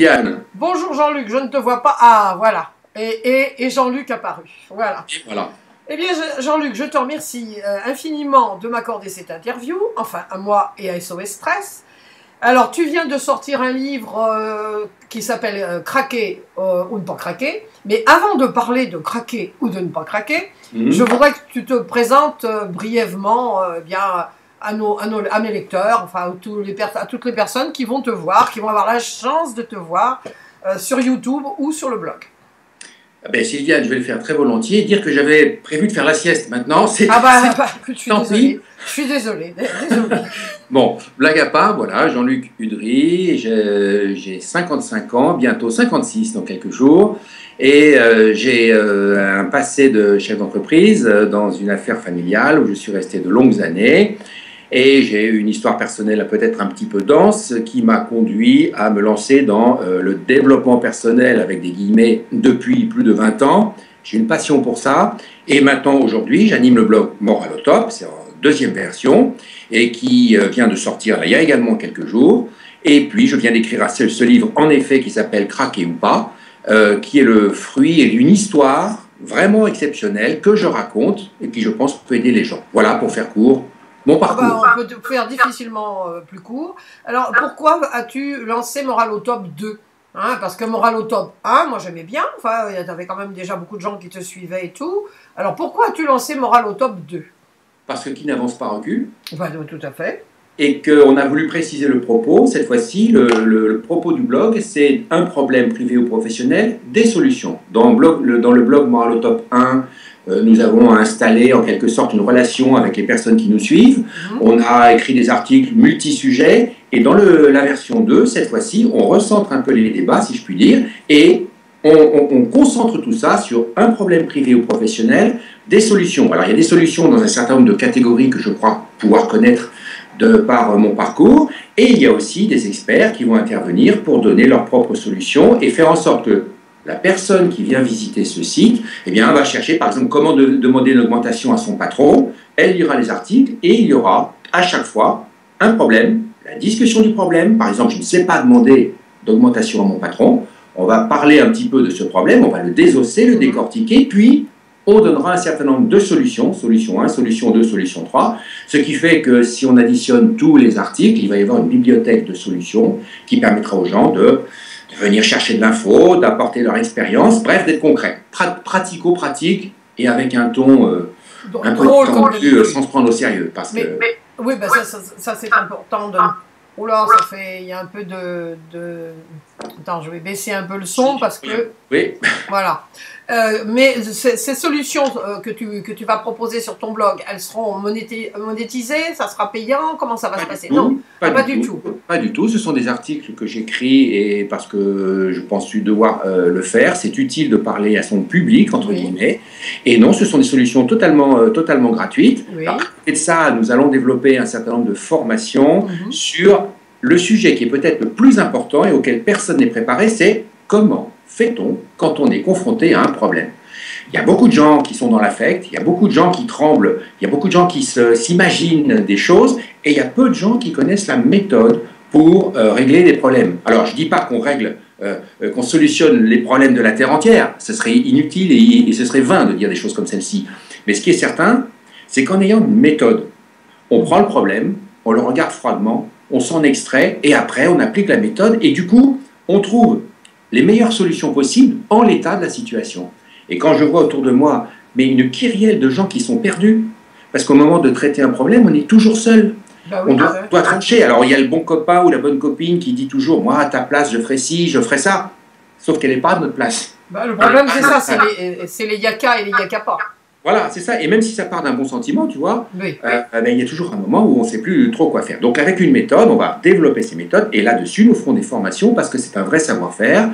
Yann. Bonjour Jean-Luc, je ne te vois pas. Ah, voilà. Et Jean-Luc apparu. Voilà. Et voilà. Eh bien, Jean-Luc, je te remercie infiniment de m'accorder cette interview, enfin à moi et à SOS Stress. Alors, tu viens de sortir un livre qui s'appelle Craquer ou ne pas craquer. Mais avant de parler de craquer ou de ne pas craquer, je voudrais que tu te présentes brièvement bien à mes lecteurs, enfin à toutes les personnes qui vont te voir, qui vont avoir la chance de te voir sur YouTube ou sur le blog. Ah ben, Sylviane, je vais le faire très volontiers. Dire que j'avais prévu de faire la sieste maintenant, c'est... Je suis désolée. Je suis désolée. Bon, blague à part, voilà, Jean-Luc Udry, j'ai 55 ans, bientôt 56 dans quelques jours, et j'ai un passé de chef d'entreprise dans une affaire familiale où je suis resté de longues années. Et j'ai eu une histoire personnelle peut-être un petit peu dense qui m'a conduit à me lancer dans le développement personnel avec des guillemets depuis plus de 20 ans. J'ai une passion pour ça. Et maintenant, aujourd'hui, j'anime le blog Moral au Top, c'est en deuxième version, et qui vient de sortir là, il y a également quelques jours. Et puis, je viens d'écrire ce livre, en effet, qui s'appelle Craquer ou pas, qui est le fruit d'une histoire vraiment exceptionnelle que je raconte et qui, je pense, peut aider les gens. Voilà, pour faire court. Mon parcours. On peut faire difficilement plus court. Alors, pourquoi as-tu lancé Moral au Top 2 hein, parce que Moral au Top 1, moi j'aimais bien. Enfin, il y avait quand même déjà beaucoup de gens qui te suivaient et tout. Alors, pourquoi as-tu lancé Moral au Top 2? Parce que qui n'avance pas recule. Enfin, tout à fait. Et qu'on a voulu préciser le propos. Cette fois-ci, le propos du blog, c'est un problème privé ou professionnel, des solutions. Dans le blog Moral au Top 1, nous avons installé en quelque sorte une relation avec les personnes qui nous suivent. On a écrit des articles multi-sujets. Et dans la version 2, cette fois-ci, on recentre un peu les débats, si je puis dire, et on concentre tout ça sur un problème privé ou professionnel, des solutions. Alors, il y a des solutions dans un certain nombre de catégories que je crois pouvoir connaître par mon parcours, et il y a aussi des experts qui vont intervenir pour donner leurs propres solutions et faire en sorte que la personne qui vient visiter ce site, eh bien, va chercher, par exemple, comment demander une augmentation à son patron. Elle lira les articles et il y aura à chaque fois un problème, la discussion du problème. Par exemple, je ne sais pas demander d'augmentation à mon patron. On va parler un petit peu de ce problème, on va le désosser, le décortiquer, puis on donnera un certain nombre de solutions, solution 1, solution 2, solution 3, ce qui fait que si on additionne tous les articles, il va y avoir une bibliothèque de solutions qui permettra aux gens de venir chercher de l'info, d'apporter leur expérience, bref, d'être concret, pratico-pratique et avec un ton un peu tendu, sans se prendre au sérieux. Parce que... Oui, ben ça c'est important. Oula, il y a un peu de... Attends, je vais baisser un peu le son parce que... Oui. Voilà. Mais ces solutions que tu vas proposer sur ton blog, elles seront monétisées? Ça sera payant? Comment ça va se passer? Non, pas du tout. Pas du tout. Ce sont des articles que j'écris et parce que je pense devoir le faire. C'est utile de parler à son public, entre guillemets. Et non, ce sont des solutions totalement gratuites. Oui. Alors, à côté de ça, nous allons développer un certain nombre de formations sur le sujet qui est peut-être le plus important et auquel personne n'est préparé, c'est comment fait-on quand on est confronté à un problème. Il y a beaucoup de gens qui sont dans l'affect, il y a beaucoup de gens qui tremblent, il y a beaucoup de gens qui s'imaginent des choses, et il y a peu de gens qui connaissent la méthode pour régler des problèmes. Alors, je ne dis pas qu'on solutionne les problèmes de la Terre entière, ce serait inutile et ce serait vain de dire des choses comme celle-ci. Mais ce qui est certain, c'est qu'en ayant une méthode, on prend le problème, on le regarde froidement, on s'en extrait, et après, on applique la méthode, et du coup, on trouve les meilleures solutions possibles en l'état de la situation. Et quand je vois autour de moi une kyrielle de gens qui sont perdus, parce qu'au moment de traiter un problème, on est toujours seul. Bah oui, on doit trancher. Alors il y a le bon copain ou la bonne copine qui dit toujours « moi, à ta place, je ferai ci, je ferai ça ». Sauf qu'elle n'est pas à notre place. Bah, le problème, c'est ça, c'est les yaka et les yaka pas. Voilà, c'est ça. Et même si ça part d'un bon sentiment, tu vois, oui. Il y a toujours un moment où on ne sait plus trop quoi faire. Donc avec une méthode, on va développer ces méthodes et là-dessus, nous ferons des formations parce que c'est un vrai savoir-faire,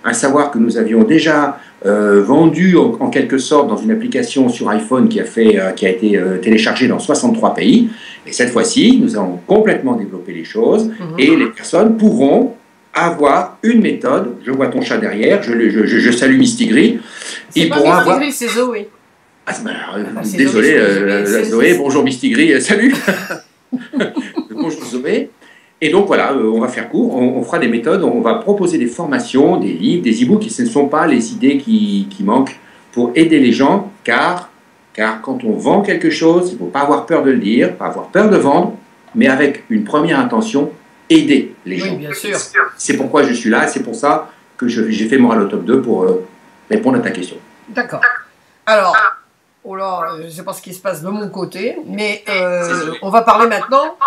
un savoir que nous avions déjà vendu en quelque sorte dans une application sur iPhone qui a été téléchargée dans 63 pays. Et cette fois-ci, nous allons complètement développer les choses et les personnes pourront avoir une méthode. Je vois ton chat derrière, je salue Mistigris. C'est pas Mistigris, c'est Zoé. Ah, désolé, Zoé, bonjour Mistigris, salut. Bonjour Zoé. Et donc voilà, on va faire court, on fera des méthodes, on va proposer des formations, des livres, des e-books, qui ne sont pas les idées qui manquent pour aider les gens, car quand on vend quelque chose, il ne faut pas avoir peur de le dire, pas avoir peur de vendre, mais avec une première intention, aider les gens. Oui, bien sûr. C'est pourquoi je suis là, c'est pour ça que j'ai fait Moral au top 2 pour répondre à ta question. D'accord. Alors, oh là, je ne sais pas ce qui se passe de mon côté, mais on va parler maintenant.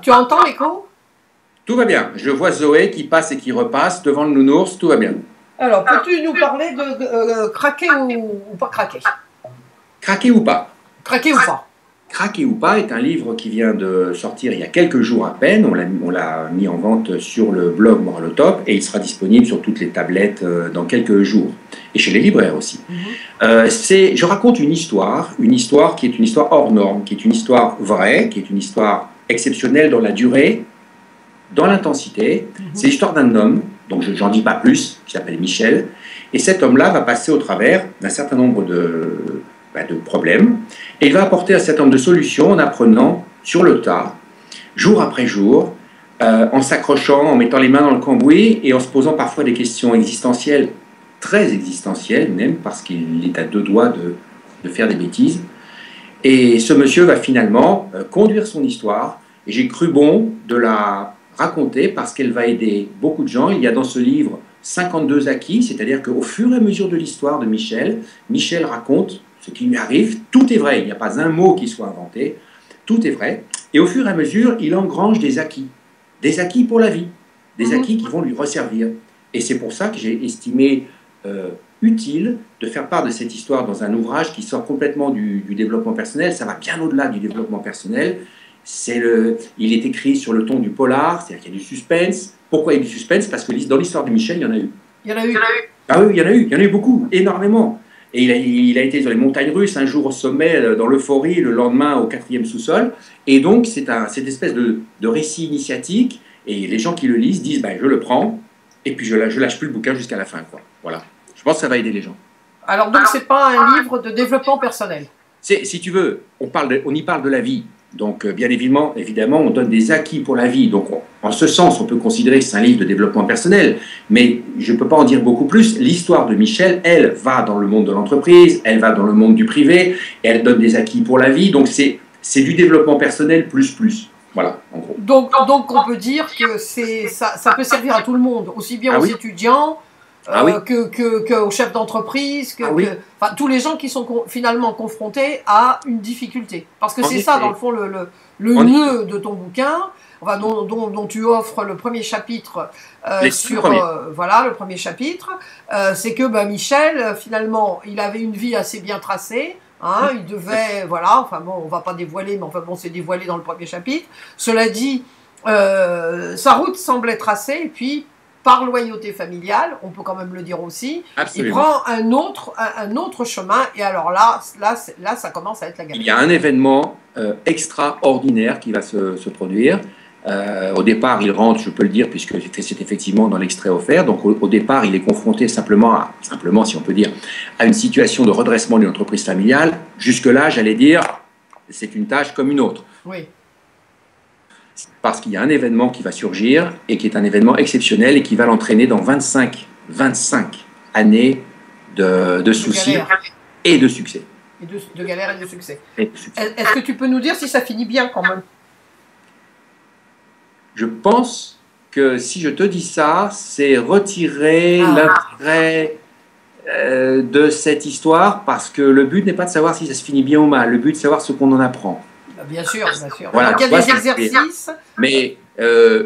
Tu entends l'écho? Tout va bien. Je vois Zoé qui passe et qui repasse devant le nounours, tout va bien. Alors, peux-tu nous parler de craquer ou pas craquer? Craquer ou pas? Craquer ou pas? Craquer ou pas est un livre qui vient de sortir il y a quelques jours à peine. On l'a mis en vente sur le blog Moral au top et il sera disponible sur toutes les tablettes dans quelques jours. Et chez les libraires aussi. Je raconte une histoire qui est une histoire hors norme, qui est une histoire vraie, qui est une histoire exceptionnelle dans la durée, dans l'intensité. C'est l'histoire d'un homme, donc je n'en dis pas plus, qui s'appelle Michel. Et cet homme-là va passer au travers d'un certain nombre de problèmes. Et il va apporter un certain nombre de solutions en apprenant sur le tas, jour après jour, en s'accrochant, en mettant les mains dans le cambouis et en se posant parfois des questions existentielles, très existentielles même, parce qu'il est à deux doigts de faire des bêtises. Et ce monsieur va finalement conduire son histoire. Et j'ai cru bon de la raconter parce qu'elle va aider beaucoup de gens. Il y a dans ce livre 52 acquis, c'est-à-dire qu'au fur et à mesure de l'histoire de Michel, Michel raconte ce qui lui arrive, tout est vrai, il n'y a pas un mot qui soit inventé, tout est vrai, et au fur et à mesure, il engrange des acquis pour la vie, des acquis qui vont lui resservir. Et c'est pour ça que j'ai estimé utile de faire part de cette histoire dans un ouvrage qui sort complètement du développement personnel, ça va bien au-delà du développement personnel, il est écrit sur le ton du polar, c'est-à-dire qu'il y a du suspense. Pourquoi il y a du suspense? Parce que dans l'histoire de Michel, il y en a eu. Il y en a eu. Ah oui, il y en a eu beaucoup, énormément. Et il a été sur les montagnes russes, un jour au sommet, dans l'euphorie, le lendemain au 4e sous-sol. Et donc, c'est cette espèce de récit initiatique. Et les gens qui le lisent disent, je le prends, et puis je lâche plus le bouquin jusqu'à la fin, quoi. Voilà. Je pense que ça va aider les gens. Alors, donc, c'est pas un livre de développement personnel? Si tu veux, on y parle de la vie. Donc, bien évidemment, on donne des acquis pour la vie. Donc, en ce sens, on peut considérer que c'est un livre de développement personnel. Mais je ne peux pas en dire beaucoup plus. L'histoire de Michel, elle, va dans le monde de l'entreprise, elle va dans le monde du privé, et elle donne des acquis pour la vie. Donc, c'est du développement personnel plus. Voilà, en gros. Donc on peut dire que ça peut servir à tout le monde, aussi bien aux étudiants qu'aux chefs d'entreprise, tous les gens qui sont finalement confrontés à une difficulté. Parce que c'est ça, dans le fond, le nœud de ton bouquin, dont tu offres le premier chapitre le premier chapitre, c'est que Michel, finalement, il avait une vie assez bien tracée. Il devait, on va pas dévoiler, mais c'est dévoilé dans le premier chapitre. Cela dit, sa route semblait tracée, et puis, par loyauté familiale, on peut quand même le dire aussi, il prend un autre chemin, et alors là, ça commence à être la galère. Il y a un événement extraordinaire qui va se produire. Au départ, il rentre, je peux le dire, puisque c'est effectivement dans l'extrait offert. Donc, au départ, il est confronté simplement, si on peut dire, à une situation de redressement d'une entreprise familiale. Jusque-là, j'allais dire, c'est une tâche comme une autre. Oui. Parce qu'il y a un événement qui va surgir et qui est un événement exceptionnel et qui va l'entraîner dans 25 années de soucis et de succès. De galère et de succès. Est-ce que tu peux nous dire si ça finit bien quand même? Je pense que si je te dis ça, c'est retirer l'intérêt de cette histoire, parce que le but n'est pas de savoir si ça se finit bien ou mal, le but est de savoir ce qu'on en apprend. Bien sûr. Voilà, donc il y a des exercices. Mais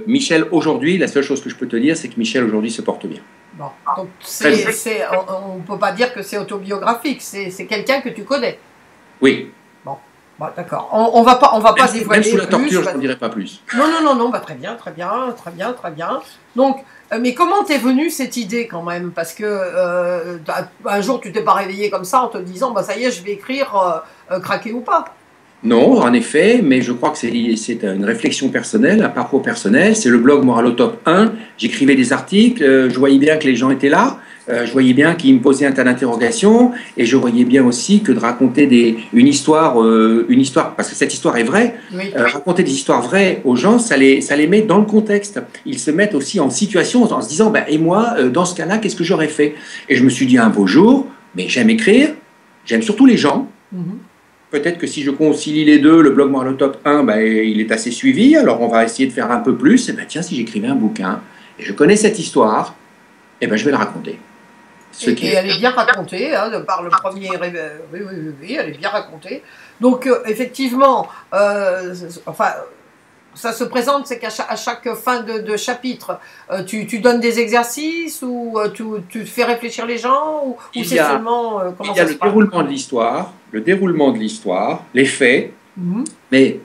Michel, aujourd'hui, la seule chose que je peux te dire, c'est que Michel, aujourd'hui, se porte bien. Bon, donc on ne peut pas dire que c'est autobiographique, c'est quelqu'un que tu connais. Oui. Bon, d'accord. On va pas dévoiler. Même sous la torture, je n'en dirai pas plus. Non. Très bien. Donc, mais comment t'es venue cette idée quand même? Parce que un jour, tu t'es pas réveillé comme ça en te disant, ça y est, je vais écrire craquer ou pas. Non, en effet, mais je crois que c'est une réflexion personnelle, un parcours personnel. C'est le blog Moral au top 1. J'écrivais des articles, je voyais bien que les gens étaient là, je voyais bien qu'il me posait un tas d'interrogations, et je voyais bien aussi que de raconter une histoire, parce que cette histoire est vraie, Oui. Raconter des histoires vraies aux gens, ça les met dans le contexte. Ils se mettent aussi en situation en se disant, et moi, dans ce cas-là, qu'est-ce que j'aurais fait? Et je me suis dit un beau jour, mais j'aime écrire, j'aime surtout les gens. Peut-être que si je concilie les deux, le blog Moralotop 1, il est assez suivi, alors on va essayer de faire un peu plus. Et tiens, si j'écrivais un bouquin, et je connais cette histoire, je vais la raconter. Et elle est bien racontée, de par le premier... Oui, elle est bien racontée. Donc, effectivement, ça se présente, c'est qu'à chaque fin de chapitre, tu donnes des exercices ou tu fais réfléchir les gens ou c'est seulement comment ça se passe? Il y a le déroulement de l'histoire, les faits, mais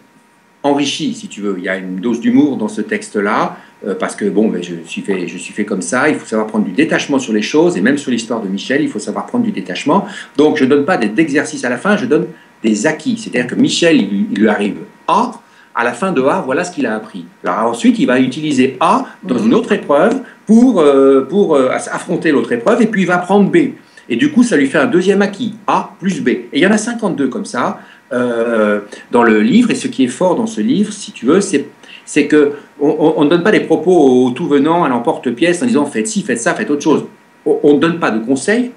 enrichi, si tu veux. Il y a une dose d'humour dans ce texte-là, parce que je suis fait comme ça. Il faut savoir prendre du détachement sur les choses, et même sur l'histoire de Michel, il faut savoir prendre du détachement. Donc, je ne donne pas d'exercices à la fin, je donne des acquis. C'est-à-dire que Michel, il lui arrive A. À la fin de A, voilà ce qu'il a appris. Alors ensuite, il va utiliser A dans une autre épreuve pour affronter l'autre épreuve, et puis il va prendre B. Et du coup, ça lui fait un deuxième acquis, A plus B. Et il y en a 52 comme ça dans le livre. Et ce qui est fort dans ce livre, si tu veux, c'est qu'on ne donne pas des propos au tout venant, à l'emporte-pièce, en disant faites ci, faites ça, faites autre chose. On ne donne pas de conseils,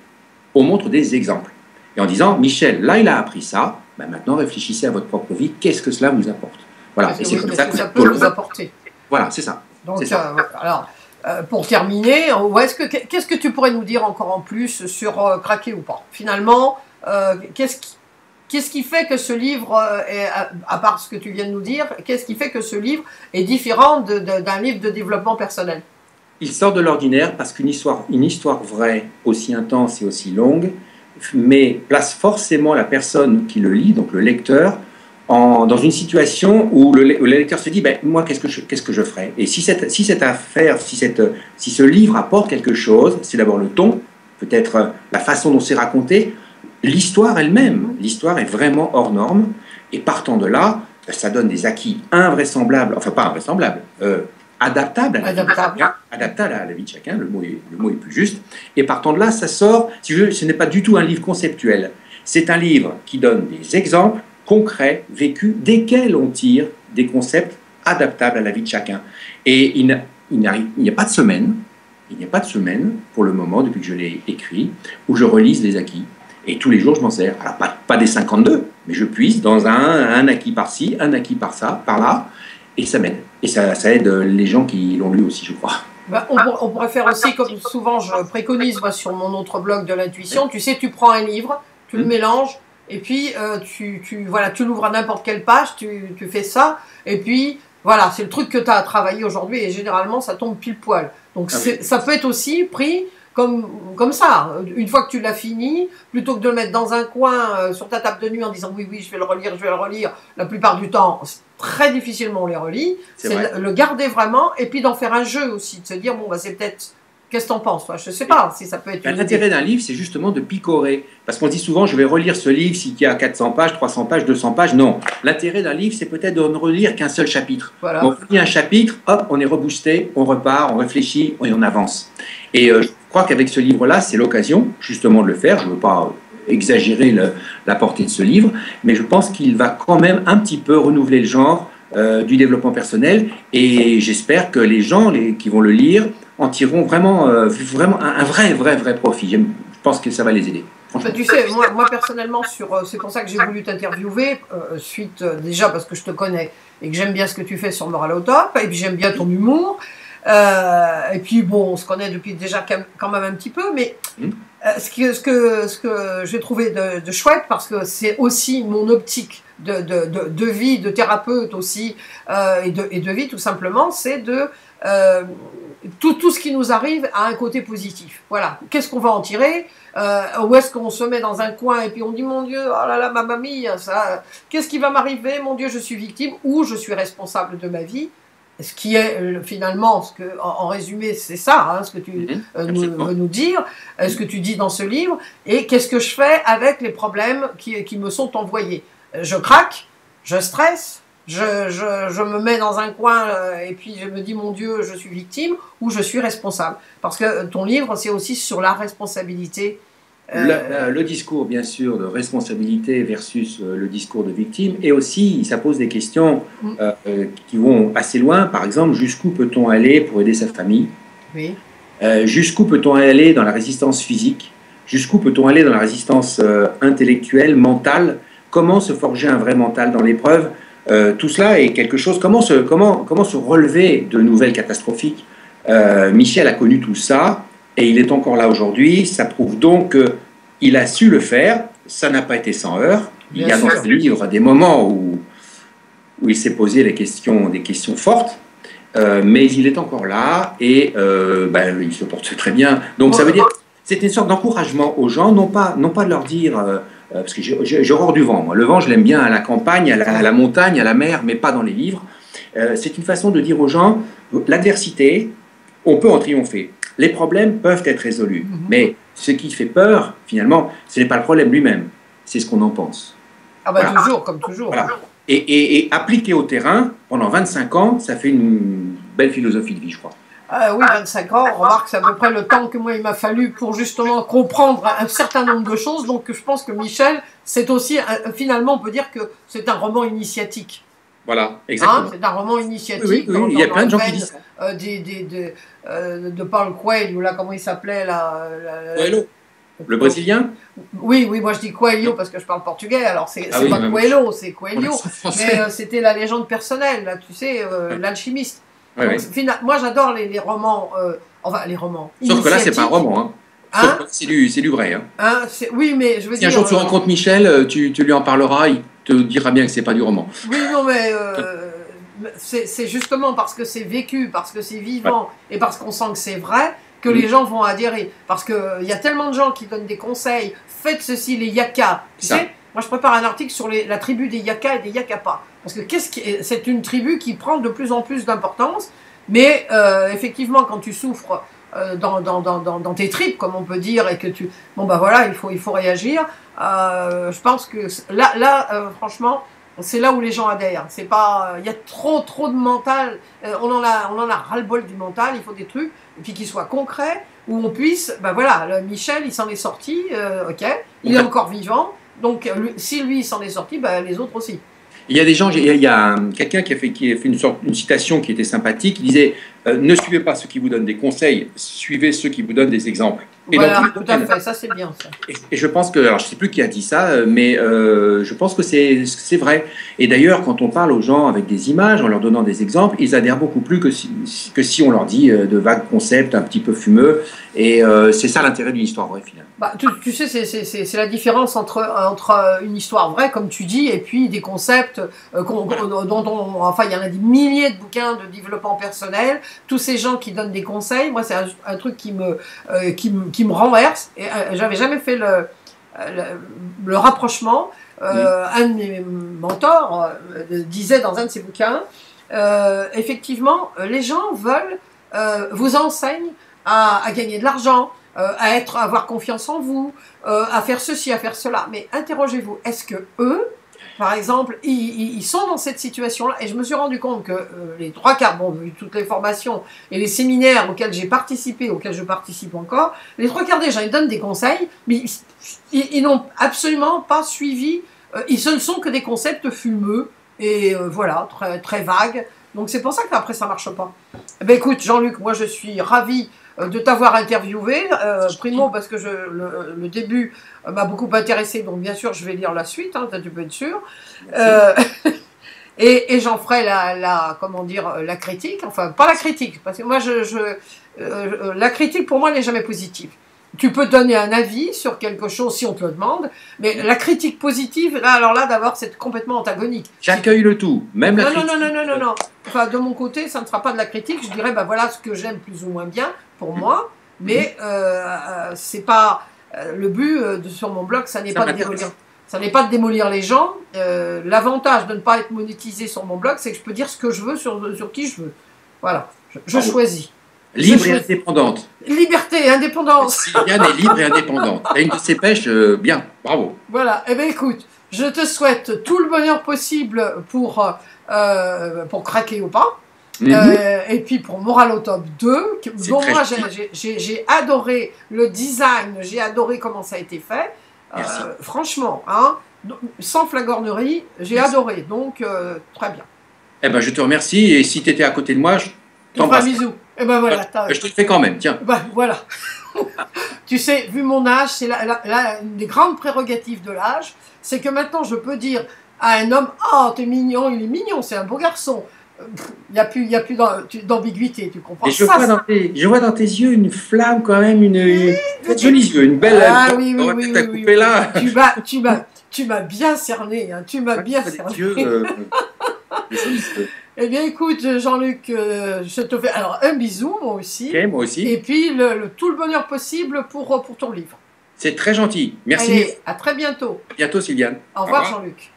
on montre des exemples. Et en disant, Michel, là, il a appris ça, maintenant réfléchissez à votre propre vie, qu'est-ce que cela vous apporte? Voilà, et c'est comme ça que ça peut vous apporter. Voilà, c'est ça. Donc, alors, pour terminer, qu'est-ce que tu pourrais nous dire encore en plus sur Craquer ou pas? Finalement, qu'est-ce qui fait que ce livre, à part ce que tu viens de nous dire, qu'est-ce qui fait que ce livre est différent d'un livre de développement personnel? Il sort de l'ordinaire parce qu'une histoire vraie, aussi intense et aussi longue, mais place forcément la personne qui le lit, donc le lecteur, dans une situation où le lecteur se dit moi qu'est-ce que je ferais? Et si cette affaire, si ce livre apporte quelque chose, c'est d'abord le ton, peut-être la façon dont c'est raconté, l'histoire elle-même. L'histoire est vraiment hors norme, et partant de là, ça donne des acquis invraisemblables, enfin pas invraisemblables, adaptables à la vie de chacun, le mot est plus juste, et partant de là, ça sort, si je veux, ce n'est pas du tout un livre conceptuel, c'est un livre qui donne des exemples concrets, vécus, desquels on tire des concepts adaptables à la vie de chacun. Et il n'y a pas de semaine, pour le moment, depuis que je l'ai écrit, où je relise les acquis. Et tous les jours, je m'en sers. Alors, pas des 52, mais je puise dans un acquis par-ci, un acquis par-là, et ça m'aide. Et ça aide les gens qui l'ont lu aussi, je crois. On pourrait faire aussi, comme souvent je préconise moi, sur mon autre blog de l'intuition, tu sais, tu prends un livre, tu le mélanges, et puis tu l'ouvres à n'importe quelle page, tu fais ça, et puis voilà, c'est le truc que tu as à travailler aujourd'hui, et généralement ça tombe pile poil. Donc ça peut être aussi pris comme ça, une fois que tu l'as fini, plutôt que de le mettre dans un coin sur ta table de nuit en disant oui, je vais le relire, la plupart du temps, très difficilement on les relit, c'est le garder vraiment, et puis d'en faire un jeu aussi, de se dire c'est peut-être... Qu'est-ce que t'en penses, toi? Je ne sais pas si ça peut être... L'intérêt d'un livre, c'est justement de picorer. Parce qu'on dit souvent, je vais relire ce livre s'il y a 400 pages, 300 pages, 200 pages. Non. L'intérêt d'un livre, c'est peut-être de ne relire qu'un seul chapitre. Voilà. On relit un chapitre, hop, on est reboosté, on repart, on réfléchit et on avance. Et je crois qu'avec ce livre-là, c'est l'occasion justement de le faire. Je ne veux pas exagérer la portée de ce livre, mais je pense qu'il va quand même un petit peu renouveler le genre du développement personnel. Et j'espère que les gens qui vont le lire en tireront vraiment un vrai profit. Je pense que ça va les aider. Tu sais, moi personnellement, c'est pour ça que j'ai voulu t'interviewer, déjà parce que je te connais et que j'aime bien ce que tu fais sur Moralotop, et puis j'aime bien ton humour, et puis on se connaît depuis déjà quand même un petit peu, mais ce que j'ai trouvé de chouette, parce que c'est aussi mon optique de vie, de thérapeute aussi, et de vie tout simplement, c'est tout ce qui nous arrive a un côté positif. Voilà. Qu'est-ce qu'on va en tirer? Où est-ce qu'on se met dans un coin et puis on dit mon Dieu, oh là là, ma mamie, ça, qu'est-ce qui va m'arriver? Mon Dieu, je suis victime ou je suis responsable de ma vie. Ce qui est finalement, en résumé, c'est ça, ce que tu veux nous dire, ce que tu dis dans ce livre. Et qu'est-ce que je fais avec les problèmes qui me sont envoyés? Je craque, je stresse, je me mets dans un coin et puis je me dis mon Dieu, je suis victime ou je suis responsable. Parce que ton livre, c'est aussi sur la responsabilité. Le discours, bien sûr, de responsabilité versus le discours de victime, et aussi, ça pose des questions qui vont assez loin. Par exemple, jusqu'où peut-on aller pour aider sa famille? Oui. Jusqu'où peut-on aller dans la résistance physique? Jusqu'où peut-on aller dans la résistance intellectuelle, mentale? Comment se forger un vrai mental dans l'épreuve? Tout cela est quelque chose. Comment se relever de nouvelles catastrophiques? Michel a connu tout ça et il est encore là aujourd'hui. Ça prouve donc qu'il a su le faire. Ça n'a pas été sans heurts. Il y a dans ce livre des moments où il s'est posé des questions fortes. Mais il est encore là et il se porte très bien. Donc ça veut dire c'est une sorte d'encouragement aux gens, non pas de leur dire parce que j'ai horreur du vent. Moi, le vent, je l'aime bien à la campagne, à la montagne, à la mer, mais pas dans les livres. C'est une façon de dire aux gens l'adversité, on peut en triompher. Les problèmes peuvent être résolus, mais ce qui fait peur, finalement, ce n'est pas le problème lui-même, c'est ce qu'on en pense. Ah ben voilà. Toujours, comme toujours. Voilà. Et appliqué au terrain, pendant 25 ans, ça fait une belle philosophie de vie, je crois. Oui, 25 ans, on remarque, c'est à peu près le temps que moi, il m'a fallu pour justement comprendre un certain nombre de choses. Donc, je pense que Michel, c'est aussi, finalement, on peut dire que c'est un roman initiatique. Voilà, exactement. C'est un roman initiatique. Oui, il y a plein de gens qui disent ça. De Paulo Coelho, là, comment il s'appelait là, Coelho, le Brésilien. Oui, moi je dis Coelho parce que je parle portugais, alors c'est pas Coelho, c'est Coelho. Mais c'était la légende personnelle, là, tu sais, l'alchimiste. Moi j'adore les romans, les romans. Sauf que là, c'est pas un roman. C'est du vrai. Oui, mais je veux dire. Si un jour tu rencontres Michel, tu lui en parleras, il te dira bien que c'est pas du roman. Oui, non, mais c'est justement parce que c'est vécu, parce que c'est vivant et parce qu'on sent que c'est vrai que les gens vont adhérer. Parce qu'il y a tellement de gens qui donnent des conseils, faites ceci, les yakas. Tu sais, moi je prépare un article sur la tribu des yakas et des yakapas. Parce que c'est une tribu qui prend de plus en plus d'importance, mais effectivement, quand tu souffres dans tes tripes, comme on peut dire, et que il faut réagir. Je pense que là, franchement, c'est là où les gens adhèrent. C'est pas, il y a trop de mental. On en a ras-le-bol du mental. Il faut des trucs et puis qu'ils soient concrets, où on puisse. Michel, il s'en est sorti. Il est encore vivant. Donc, si lui s'en est sorti, les autres aussi. Il y a des gens, il y a quelqu'un qui a fait une citation qui était sympathique. Il disait ne suivez pas ceux qui vous donnent des conseils, suivez ceux qui vous donnent des exemples. Et voilà, donc, tout à fait, ça c'est bien ça. Et je pense que, alors je ne sais plus qui a dit ça, mais je pense que c'est vrai. Et d'ailleurs, quand on parle aux gens avec des images, en leur donnant des exemples, ils adhèrent beaucoup plus que si on leur dit de vagues concepts un petit peu fumeux. Et c'est ça l'intérêt d'une histoire vraie, finalement. Tu sais, c'est la différence entre une histoire vraie, comme tu dis, et puis des concepts dont il y en a des milliers de bouquins de développement personnel. Tous ces gens qui donnent des conseils, moi c'est un truc qui me renverse. Et j'avais jamais fait le rapprochement. Un de mes mentors disait dans un de ses bouquins, effectivement, les gens vous enseignent à gagner de l'argent, à avoir confiance en vous, à faire ceci, à faire cela. Mais interrogez-vous, est-ce que eux, par exemple, ils sont dans cette situation-là? Et je me suis rendu compte que les 3/4, vu toutes les formations et les séminaires auxquels j'ai participé, auxquels je participe encore, les 3/4 des gens, ils donnent des conseils, mais ils n'ont absolument pas suivi, ce ne sont que des concepts fumeux, et très, très vagues. Donc c'est pour ça qu'après ça ne marche pas. Écoute, Jean-Luc, moi je suis ravi de t'avoir interviewé, primo parce que le début m'a beaucoup intéressé, donc bien sûr je vais lire la suite, tu peux être sûr, et j'en ferai la critique, enfin pas la critique, parce que moi la critique pour moi n'est jamais positive. Tu peux donner un avis sur quelque chose si on te le demande, mais la critique positive, là d'abord c'est complètement antagonique. J'accueille le tout, même la critique. Non. Enfin, de mon côté, ça ne sera pas de la critique. Je dirais, voilà ce que j'aime plus ou moins bien pour moi, mais c'est pas le but sur mon blog. Ça n'est pas de démolir. Ça n'est pas de démolir les gens. L'avantage de ne pas être monétisé sur mon blog, c'est que je peux dire ce que je veux sur qui je veux. Voilà, je choisis. Libre et indépendante. Liberté et indépendance. Sylviane est libre et indépendante. Elle a une de ses pêches, bien, bravo. Voilà, écoute, Je te souhaite tout le bonheur possible pour Craquer ou pas. Et puis pour Moral au top 2, bon, moi j'ai adoré le design, j'ai adoré comment ça a été fait. Franchement, hein, sans flagornerie, j'ai adoré. Donc, très bien. Eh ben, je te remercie. Et si tu étais à côté de moi, je t'embrasse. Un bisou. Et ben voilà. Je te le fais quand même, tiens. Ben voilà. Tu sais, vu mon âge, c'est une des grandes prérogatives de l'âge, c'est que maintenant je peux dire à un homme, oh, t'es mignon, il est mignon, c'est un beau garçon. Il n'y a plus d'ambiguïté, tu comprends? Et je vois dans tes yeux une flamme quand même, une jolie yeux, une belle. Ah oui. Là. Tu m'as bien cerné, hein, tu m'as bien cerné. Eh bien, écoute, Jean-Luc, je te fais alors un bisou, moi aussi. Okay, moi aussi. Et puis tout le bonheur possible pour ton livre. C'est très gentil. Merci. Allez, à très bientôt. À bientôt, Sylviane. Au revoir. Jean-Luc.